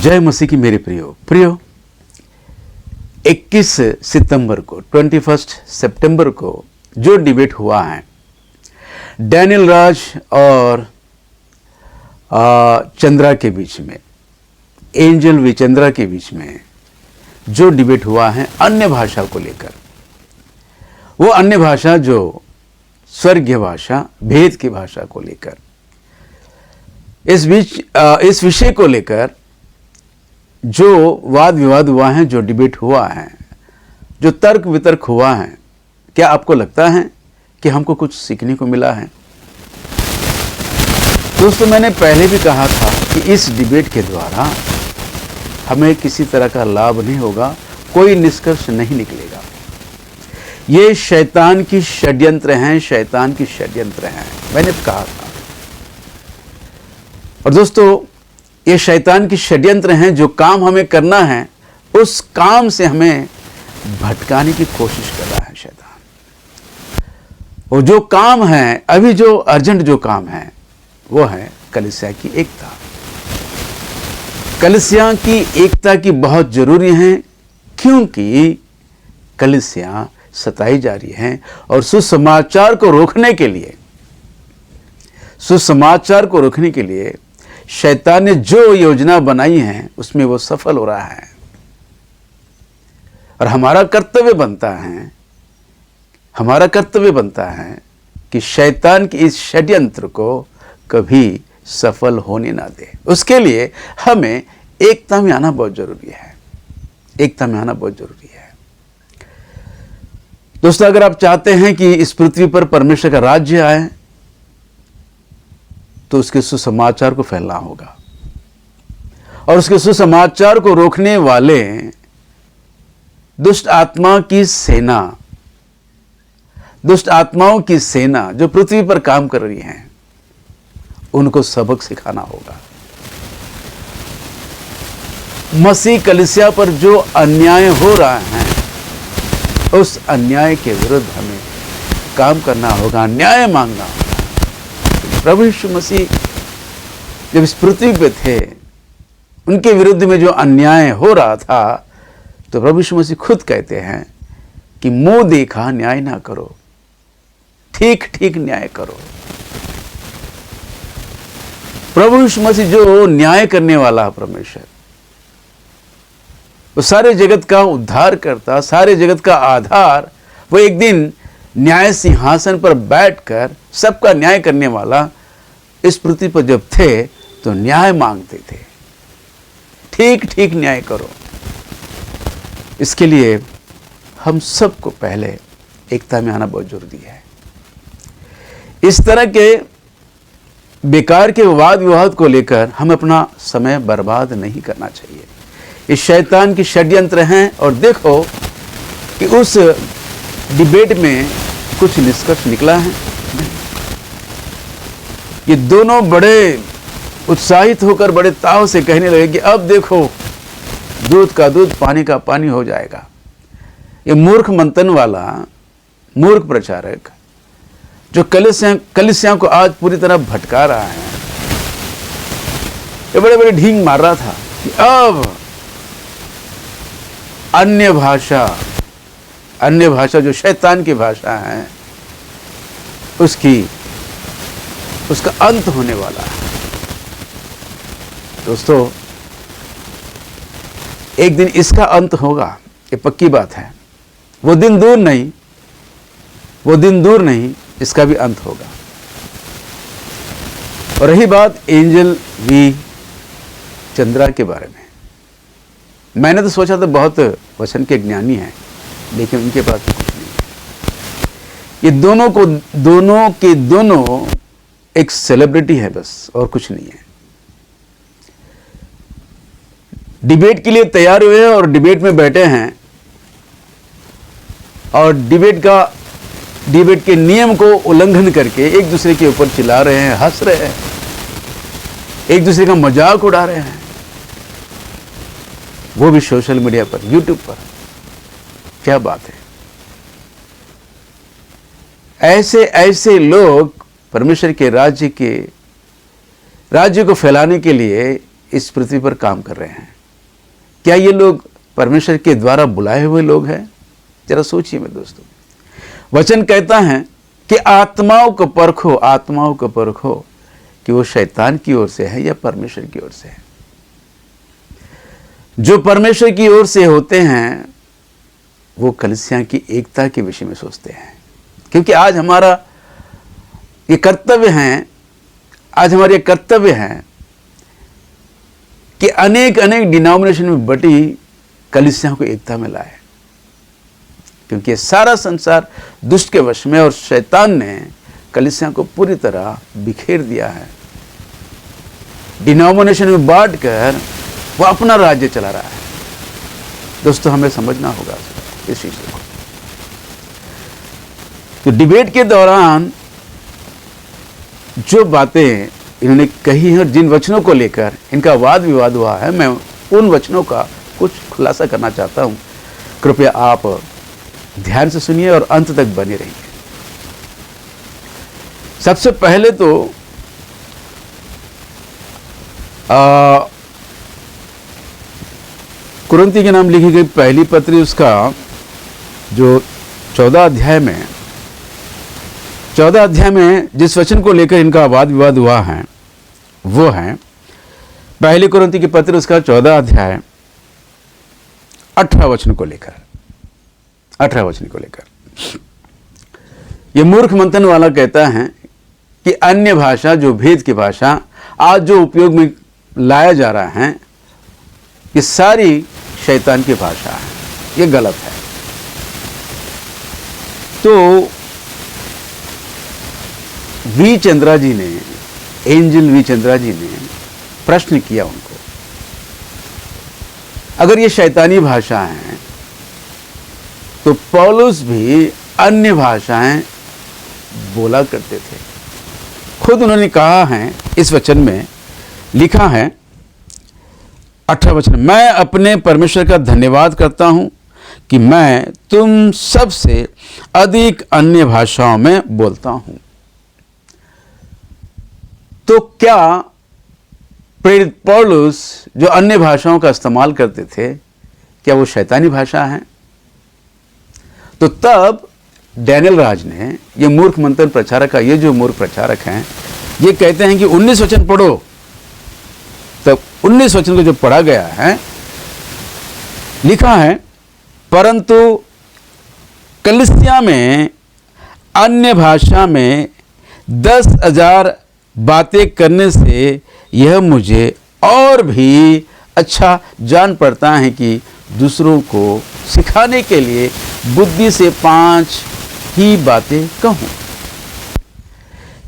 जय मसीह की मेरे प्रियो 21 सितंबर को 21 सितंबर को जो डिबेट हुआ है डैनियल राज और चंद्रा के बीच में, एंजल वी चंद्रा के बीच में जो डिबेट हुआ है अन्य भाषा को लेकर, वो अन्य भाषा जो स्वर्गीय भाषा, भेद की भाषा को लेकर, इस विषय को लेकर जो वाद विवाद हुआ है, जो डिबेट हुआ है, जो तर्क वितर्क हुआ है, क्या आपको लगता है कि हमको कुछ सीखने को मिला है? दोस्तों, मैंने पहले भी कहा था कि इस डिबेट के द्वारा हमें किसी तरह का लाभ नहीं होगा, कोई निष्कर्ष नहीं निकलेगा। ये शैतान की षड्यंत्र हैं, शैतान की षड्यंत्र हैं, मैंने कहा था। और दोस्तों, ये शैतान की षड्यंत्र हैं। जो काम हमें करना है उस काम से हमें भटकाने की कोशिश कर रहा है शैतान। और जो काम है, अभी जो अर्जेंट जो काम है वो है कलीसिया की एकता। कलीसिया की एकता की बहुत जरूरी है, क्योंकि कलीसिया सताई जा रही है और सुसमाचार को रोकने के लिए शैतान ने जो योजना बनाई है उसमें वो सफल हो रहा है। और हमारा कर्तव्य बनता है कि शैतान की इस षड्यंत्र को कभी सफल होने ना दे। उसके लिए हमें एकता में आना बहुत जरूरी है। दोस्तों, अगर आप चाहते हैं कि इस पृथ्वी पर परमेश्वर का राज्य आए तो उसके सुसमाचार को फैलाना होगा। और उसके सुसमाचार को रोकने वाले दुष्ट आत्माओं की सेना जो पृथ्वी पर काम कर रही हैं, उनको सबक सिखाना होगा। मसीह कलीसिया पर जो अन्याय हो रहा है, उस अन्याय के विरुद्ध हमें काम करना होगा, न्याय मांगना होगा। प्रभु यीशु मसीह जब इस पृथ्वी पे थे, उनके विरुद्ध में जो अन्याय हो रहा था, तो प्रभु यीशु मसीह खुद कहते हैं कि मुंह देखा न्याय ना करो, ठीक ठीक न्याय करो। प्रभु यीशु मसीह जो न्याय करने वाला परमेश्वर, वो सारे जगत का उद्धार करता, सारे जगत का आधार, वो एक दिन न्याय सिंहासन पर बैठकर सबका न्याय करने वाला इस पृथ्वी पर जब थे तो न्याय मांगते थे, ठीक ठीक न्याय करो। इसके लिए हम सबको पहले एकता में आना बहुत जरूरी है। इस तरह के बेकार के वाद विवाद को लेकर हमें अपना समय बर्बाद नहीं करना चाहिए। ये शैतान की षड्यंत्र हैं। और देखो कि उस डिबेट में कुछ निष्कर्ष निकला है। ये दोनों बड़े उत्साहित होकर बड़े ताव से कहने लगे कि अब देखो, दूध का दूध, पानी का पानी हो जाएगा। ये मूर्ख मंथन वाला मूर्ख प्रचारक जो कलीसिया को आज पूरी तरह भटका रहा है, ये बड़े बड़े ढींग मार रहा था कि अब अन्य भाषा जो शैतान की भाषा है, उसका अंत होने वाला है। दोस्तों, एक दिन इसका अंत होगा, ये पक्की बात है। वो दिन दूर नहीं, इसका भी अंत होगा। और रही बात एंजल वी चंद्रा के बारे में, मैंने तो सोचा था बहुत वचन के ज्ञानी हैं, लेकिन उनके पास तो कुछ नहीं है। ये दोनों एक सेलिब्रिटी है बस, और कुछ नहीं है। डिबेट के लिए तैयार हुए हैं और डिबेट में बैठे हैं, और डिबेट के नियम को उल्लंघन करके एक दूसरे के ऊपर चिल्ला रहे हैं, हंस रहे हैं, एक दूसरे का मजाक उड़ा रहे हैं, वो भी सोशल मीडिया पर, यूट्यूब पर। क्या बात है! ऐसे लोग परमेश्वर के राज्य को फैलाने के लिए इस पृथ्वी पर काम कर रहे हैं, क्या ये लोग परमेश्वर के द्वारा बुलाए हुए लोग हैं? जरा सोचिए मेरे दोस्तों। वचन कहता है कि आत्माओं को परखो, आत्माओं को परखो कि वो शैतान की ओर से है या परमेश्वर की ओर से है। जो परमेश्वर की ओर से होते हैं वो कलीसिया की एकता के विषय में सोचते हैं, क्योंकि आज हमारा ये कर्तव्य है, आज हमारे कर्तव्य है कि अनेक अनेक डिनोमिनेशन में बटी कलीसिया को एकता में लाए, क्योंकि ये सारा संसार दुष्ट के वश में और शैतान ने कलीसिया को पूरी तरह बिखेर दिया है। डिनोमिनेशन में बांटकर वो अपना राज्य चला रहा है। दोस्तों, हमें समझना होगा इस चीज को। तो डिबेट के दौरान जो बातें इन्होंने कही हैं और जिन वचनों को लेकर इनका वाद विवाद हुआ है, मैं उन वचनों का कुछ खुलासा करना चाहता हूं। कृपया आप ध्यान से सुनिए और अंत तक बने रहिए। सबसे पहले तो कुरिन्ती के नाम लिखी गई पहली पत्री, उसका जो 14 अध्याय में जिस वचन को लेकर इनका वाद विवाद हुआ है वो है पहली कुरिन्ती की पत्री, उसका 14 अध्याय 18 वचन को लेकर। 18 वचन को लेकर ये मूर्ख मंथन वाला कहता है कि अन्य भाषा, जो भेद की भाषा आज जो उपयोग में लाया जा रहा है, ये सारी शैतान की भाषा है। ये गलत है। तो वी चंद्रा जी ने, एंजल वी चंद्रा जी ने प्रश्न किया उनको, अगर ये शैतानी भाषा है तो पौलुस भी अन्य भाषाएं बोला करते थे। खुद उन्होंने कहा है, इस वचन में लिखा है 18 वचन, मैं अपने परमेश्वर का धन्यवाद करता हूं कि मैं तुम सबसे अधिक अन्य भाषाओं में बोलता हूं। तो क्या प्रेरित पौलुस जो अन्य भाषाओं का इस्तेमाल करते थे, क्या वो शैतानी भाषा है? तो तब डैनियल राज ने, ये मूर्ख मंथन प्रचारक का, ये जो मूर्ख प्रचारक हैं, ये कहते हैं कि 19 वचन पढ़ो। तब 19 वचन को जो पढ़ा गया है, लिखा है, परंतु कलीसिया में अन्य भाषा में 10,000 बातें करने से यह मुझे और भी अच्छा जान पड़ता है कि दूसरों को सिखाने के लिए बुद्धि से 5 ही बातें कहूं।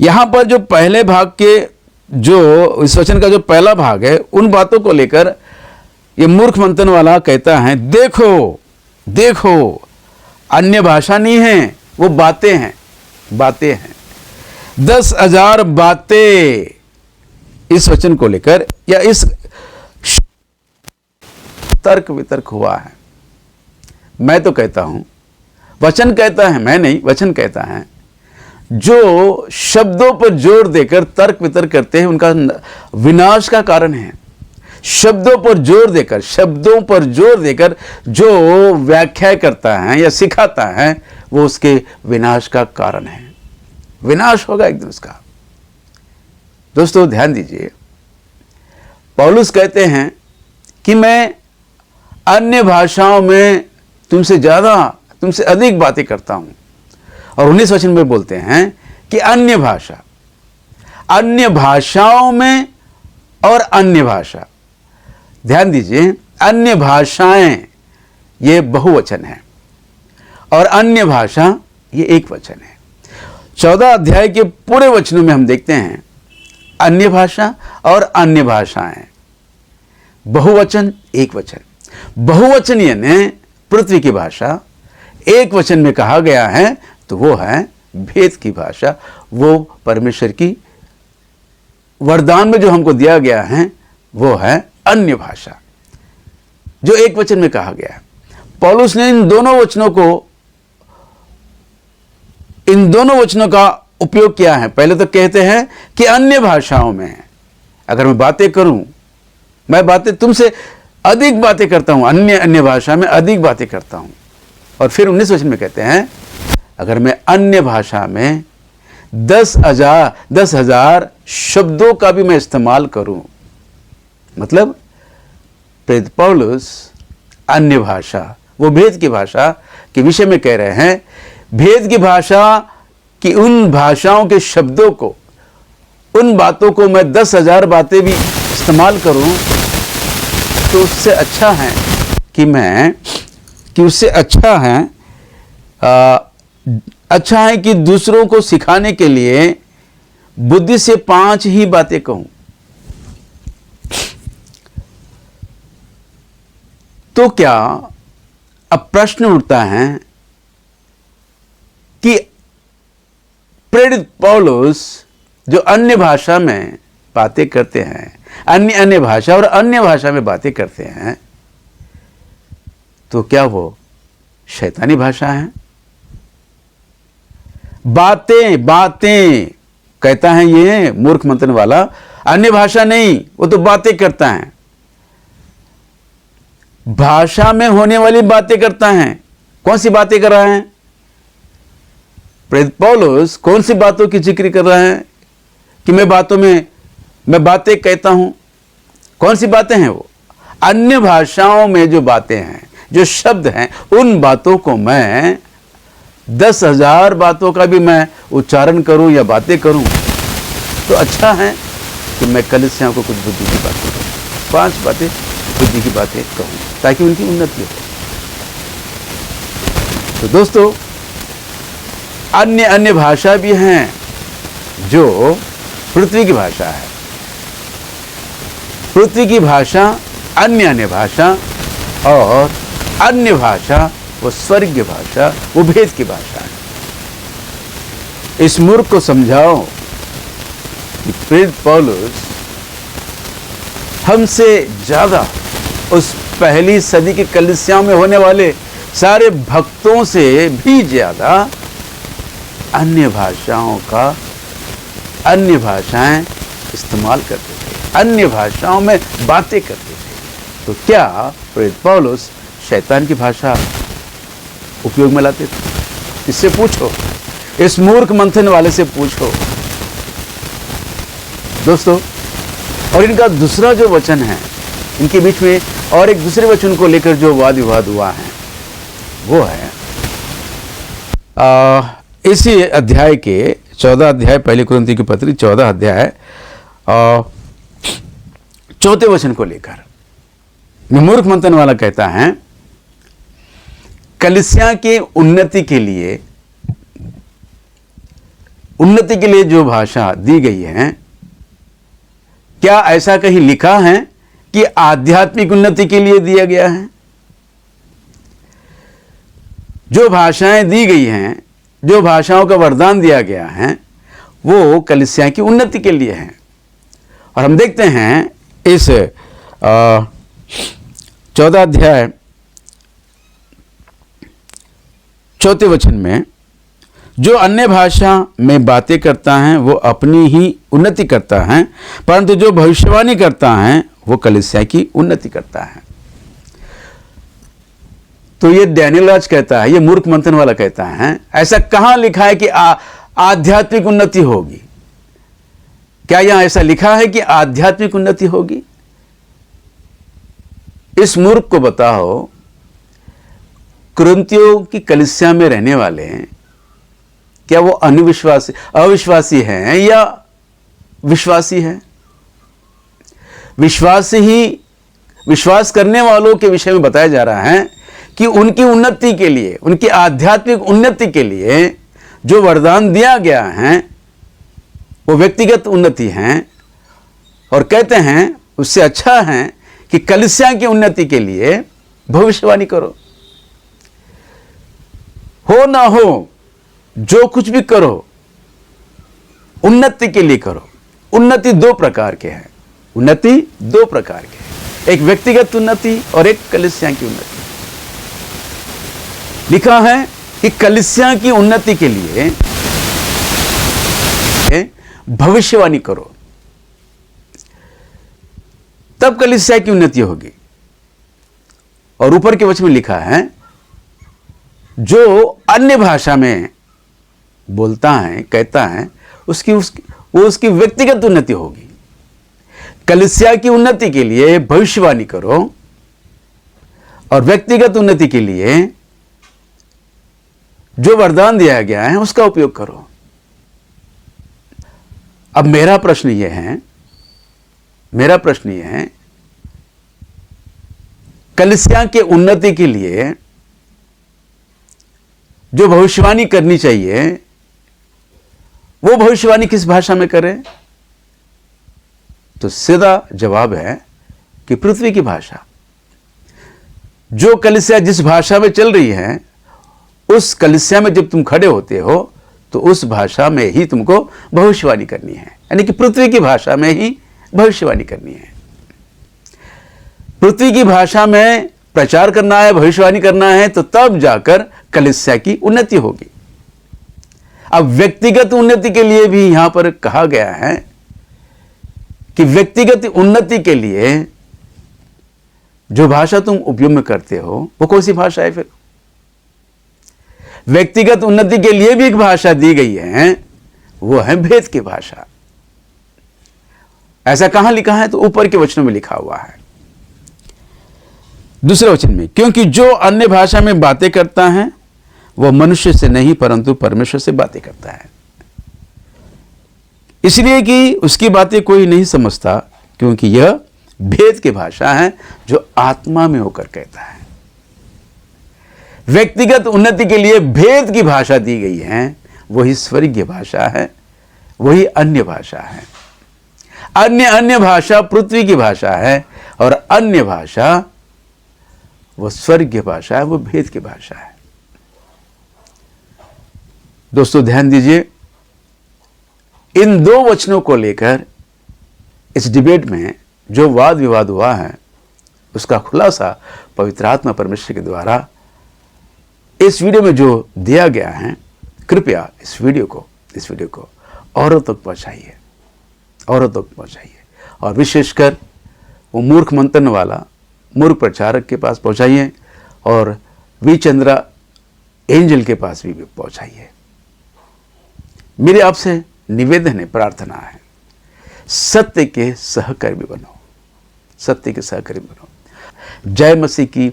यहां पर जो पहले भाग के, जो इस वचन का जो पहला भाग है, उन बातों को लेकर ये मूर्ख मंथन वाला कहता है, देखो देखो, अन्य भाषा नहीं है, वो बातें हैं, बातें हैं। 10,000 बातें इस वचन को लेकर या इस तर्क वितर्क हुआ है। मैं तो कहता हूं, वचन कहता है, मैं नहीं, वचन कहता है, जो शब्दों पर जोर देकर तर्क वितर्क करते हैं उनका विनाश का कारण है। शब्दों पर जोर देकर जो व्याख्या करता है या सिखाता है, वो उसके विनाश का कारण है। विनाश होगा एक दिन उसका। दोस्तों ध्यान दीजिए, पौलुस कहते हैं कि मैं अन्य भाषाओं में तुमसे अधिक बातें करता हूं, और 19 वचन में बोलते हैं कि अन्य भाषाओं में और अन्य भाषा। ध्यान दीजिए, अन्य भाषाएं ये बहुवचन है और अन्य भाषा ये एक वचन है। 14 अध्याय के पूरे वचनों में हम देखते हैं अन्य भाषा और अन्य भाषाएं, बहुवचन एक वचन। बहुवचन यानी पृथ्वी की भाषा, एक वचन में कहा गया है तो वो है भेद की भाषा, वो परमेश्वर की वरदान में जो हमको दिया गया है वो है अन्य भाषा, जो एक वचन में कहा गया है। पौलुस ने इन दोनों वचनों का उपयोग किया है। पहले तो कहते हैं कि अन्य भाषाओं में अगर मैं बातें करूं मैं बातें तुमसे अधिक बातें करता हूं, अन्य भाषा में अधिक बातें करता हूं। और फिर 19 वचन में कहते हैं, अगर मैं अन्य भाषा में 10,000 शब्दों का भी मैं इस्तेमाल करूं, मतलब प्रेरित पौलुस अन्य भाषा, वो भेद की भाषा के विषय में कह रहे हैं। भेद की भाषा की उन भाषाओं के शब्दों को, उन बातों को मैं 10,000 बातें भी इस्तेमाल करूं तो उससे अच्छा है अच्छा है कि दूसरों को सिखाने के लिए बुद्धि से 5 ही बातें कहूं। तो क्या अब प्रश्न उठता है कि प्रेरित पौलुस जो अन्य भाषा में बातें करते हैं, अन्य भाषा और अन्य भाषा में बातें करते हैं, तो क्या वो शैतानी भाषा है? बातें कहता है ये मूर्ख मंथन वाला, अन्य भाषा नहीं, वो तो बातें करता है, भाषा में होने वाली बातें करता है। कौन सी बातें कर रहा है प्रेरित पौलुस? कौन सी बातों की जिक्र कर रहा है कि मैं बातें कहता हूं? कौन सी बातें हैं वो? अन्य भाषाओं में जो बातें हैं, जो शब्द हैं, उन बातों को मैं 10,000 बातों का भी मैं उच्चारण करूं या बातें करूं तो अच्छा है कि मैं कलीसियाओं को कुछ बुद्धि की बातें करूं, 5 बातें बुद्धि की बातें कहूं ताकि उनकी उन्नति हो। तो दोस्तों, अन्य भाषा भी हैं जो पृथ्वी की भाषा है। पृथ्वी की भाषा अन्य भाषा, और अन्य भाषा वो स्वर्गीय भाषा, वो भेद की भाषा है। इस मूर्ख को समझाओ कि प्रेरित पौलुस हमसे ज्यादा उस पहली सदी की कलीसियाओं में होने वाले सारे भक्तों से भी ज्यादा अन्य भाषाएं इस्तेमाल करते थे, अन्य भाषाओं में बातें करते थे। तो क्या प्रेरित पौलुस शैतान की भाषा उपयोग में लाते थे? इससे पूछो, इस मूर्ख मंथन वाले से पूछो दोस्तों। और इनका दूसरा जो वचन है, इनके बीच में और एक दूसरे वचन को लेकर जो वाद विवाद हुआ है वो है इसी अध्याय के 14 अध्याय, पहली कुरिन्थियों की पत्री 14 अध्याय 4 वचन को लेकर मूर्ख मंथन वाला कहता है, कलीसिया के उन्नति के लिए जो भाषा दी गई है, क्या ऐसा कहीं लिखा है कि आध्यात्मिक उन्नति के लिए दिया गया है? जो भाषाएं दी गई हैं, जो भाषाओं का वरदान दिया गया है, वो कलीसिया की उन्नति के लिए है। और हम देखते हैं इस 14 अध्याय 4 वचन में, जो अन्य भाषा में बातें करता है वो अपनी ही उन्नति करता है, परंतु जो भविष्यवाणी करता है वो कलीसिया की उन्नति करता है। तो ये डैनियल राज कहता है, ये मूर्ख मंथन वाला कहता है, ऐसा कहां लिखा है कि आध्यात्मिक उन्नति होगी? क्या यहां ऐसा लिखा है कि आध्यात्मिक उन्नति होगी? इस मूर्ख को बताओ, कुरिन्थियों की कलीसिया में रहने वाले क्या वो अविश्वासी हैं या विश्वासी हैं? विश्वास करने वालों के विषय में बताया जा रहा है कि उनकी उन्नति के लिए, उनकी आध्यात्मिक उन्नति के लिए जो वरदान दिया गया है वो व्यक्तिगत उन्नति है। और कहते हैं उससे अच्छा है कि कलीसिया की उन्नति के लिए भविष्यवाणी करो। हो ना हो, जो कुछ भी करो उन्नति के लिए करो। उन्नति 2 प्रकार के हैं, एक व्यक्तिगत उन्नति और एक कलीसिया की उन्नति। लिखा है कि कलीसिया की उन्नति के लिए भविष्यवाणी करो। तब कलीसिया की उन्नति होगी। और ऊपर के वचन में लिखा है, जो अन्य भाषा में बोलता है, कहता है, उसकी व्यक्तिगत उन्नति होगी। कलीसिया की उन्नति के लिए भविष्यवाणी करो और व्यक्तिगत उन्नति के लिए जो वरदान दिया गया है उसका उपयोग करो। अब मेरा प्रश्न यह है, कलीसिया के उन्नति के लिए जो भविष्यवाणी करनी चाहिए, वो भविष्यवाणी किस भाषा में करें? तो सीधा जवाब है कि पृथ्वी की भाषा। जो कलीसिया जिस भाषा में चल रही है, उस कलीसिया में जब तुम खड़े होते हो तो उस भाषा में ही तुमको भविष्यवाणी करनी है, यानी कि पृथ्वी की भाषा में ही भविष्यवाणी करनी है। पृथ्वी की भाषा में प्रचार करना है, भविष्यवाणी करना है, तो तब जाकर कलीसिया की उन्नति होगी। अब व्यक्तिगत उन्नति के लिए भी यहां पर कहा गया है कि व्यक्तिगत उन्नति के लिए जो भाषा तुम उपयोग में करते हो वो कौन सी भाषा है? फिर व्यक्तिगत उन्नति के लिए भी एक भाषा दी गई है, वो है भेद की भाषा। ऐसा कहां लिखा है? तो ऊपर के वचनों में लिखा हुआ है, दूसरे वचन में, क्योंकि जो अन्य भाषा में बातें करता है वह मनुष्य से नहीं परंतु परमेश्वर से बातें करता है, इसलिए कि उसकी बातें कोई नहीं समझता, क्योंकि यह भेद की भाषा है जो आत्मा में होकर कहता है। व्यक्तिगत उन्नति के लिए भेद की भाषा दी गई है, वही स्वर्गीय भाषा है, वही अन्य भाषा है। अन्य भाषा पृथ्वी की भाषा है और अन्य भाषा वो स्वर्गीय भाषा है, वो भेद की भाषा है। दोस्तों ध्यान दीजिए, इन दो वचनों को लेकर इस डिबेट में जो वाद विवाद हुआ है, उसका खुलासा पवित्र आत्मा परमेश्वर के द्वारा इस वीडियो में जो दिया गया है, कृपया इस वीडियो को औरों तक पहुंचाइए, और विशेषकर वो मूर्ख मंथन वाला मूर्ख प्रचारक के पास पहुंचाइए और वी चंद्रा एंजल के पास भी पहुंचाइए। मेरे आपसे निवेदन है, प्रार्थना है, सत्य के सहकर्मी बनो। जय मसीह की।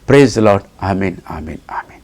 Praise the Lord. आमीन, आमीन, आमीन।